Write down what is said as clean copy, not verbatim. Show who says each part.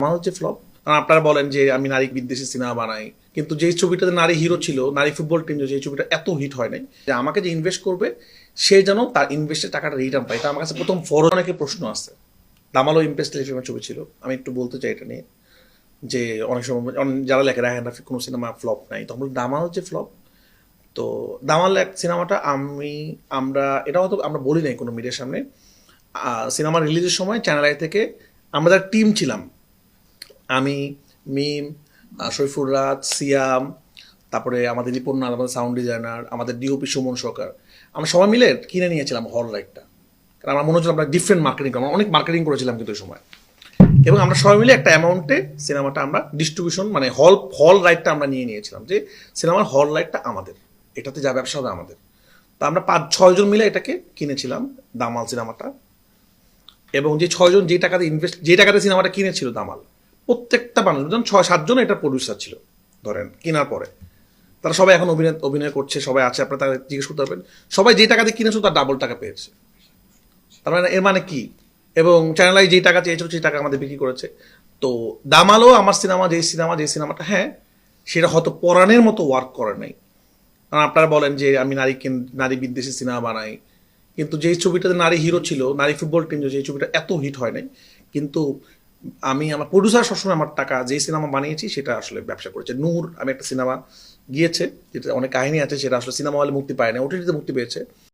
Speaker 1: আমার হচ্ছে ফ্লপ। আপনারা বলেন যে আমি নারী বিদ্বেষী সিনেমা বানাই, কিন্তু যেই ছবিটাতে নারী হিরো ছিল, নারী ফুটবল টিম, যে ছবিটা এত হিট হয় নাই, যে আমাকে যে ইনভেস্ট করবে সে যেন তার ইনভেস্টের টাকাটা রিটার্ন পায়, এটা আমার কাছে প্রথম ফরজ। অনেকের প্রশ্ন আছে, দামালও ইমপ্রেস টেলিফিল্মের ছবি ছিল, আমি একটু বলতে চাই এটা নিয়ে যে অনেক সময় যারা লেখে রায়হান রাফি কোনো সিনেমা ফ্লপ নাই, তখন দামাল হচ্ছে ফ্লপ। তো দামাল এক সিনেমাটা আমরা এটা হয়তো আমরা বলি নাই কোনো মিডিয়ার সামনে। সিনেমা রিলিজের সময় চ্যানেল আই থেকে আমরা যারা টিম ছিলাম, আমি, মিম, শরীফুর রাজ, সিয়াম, তারপরে আমাদের রিপন নাথ, আমাদের সাউন্ড ডিজাইনার, আমাদের ডিওপি সুমন সরকার, আমরা সবাই মিলে কিনে নিয়েছিলাম হল রাইটটা। কারণ আমার মনে হচ্ছিল আমরা ডিফারেন্ট মার্কেটিং, আমরা অনেক মার্কেটিং করেছিলাম কিন্তু ওই সময়। এবং আমরা সবাই মিলে একটা অ্যামাউন্টে সিনেমাটা আমরা ডিস্ট্রিবিউশন, মানে হল রাইটটা আমরা নিয়ে নিয়েছিলাম, যে সিনেমার হল রাইটটা আমাদের, এটাতে যা ব্যবসা হবে আমাদের। তা আমরা 5-6 জন মিলে এটাকে কিনেছিলাম, দামাল সিনেমাটা। এবং যে 6 জন যে টাকাতে সিনেমাটা কিনেছিল দামাল, প্রত্যেকটা মানুষ, যেমন 6-7 জন এটা প্রডিউসার ছিল ধরেন কেনার পরে, তারা সবাই এখন অভিনয় করছে, সবাই আছে, আপনারা তাদের জিজ্ঞেস করতে পারবেন, সবাই যে টাকা দিয়ে কিনেছিল তার ডাবল টাকা পেয়েছে। তার মানে এর মানে কি? এবং চ্যানেলাই যেই টাকা চেয়েছিল সেই টাকা আমাদের বিক্রি করেছে। তো দামালও আমার যে সিনেমাটা, হ্যাঁ সেটা হয়তো পরাণের মতো ওয়ার্ক করে নাই। কারণ আপনারা বলেন যে আমি নারী বিদ্বেষী সিনেমা বানাই, কিন্তু যেই ছবিটাতে নারী হিরো ছিল, নারী ফুটবল টিম, যে ছবিটা এত হিট হয় নাই, কিন্তু আমার প্রডিউসার সবসময় আমার টাকা, যে সিনেমা বানিয়েছি সেটা আসলে ব্যবসা করেছে। নূর, আমি একটা সিনেমা গিয়েছে যেটা অনেক কাহিনী আছে, সেটা আসলে সিনেমা হলে মুক্তি পায় না, ওটিটিতে মুক্তি পেয়েছে।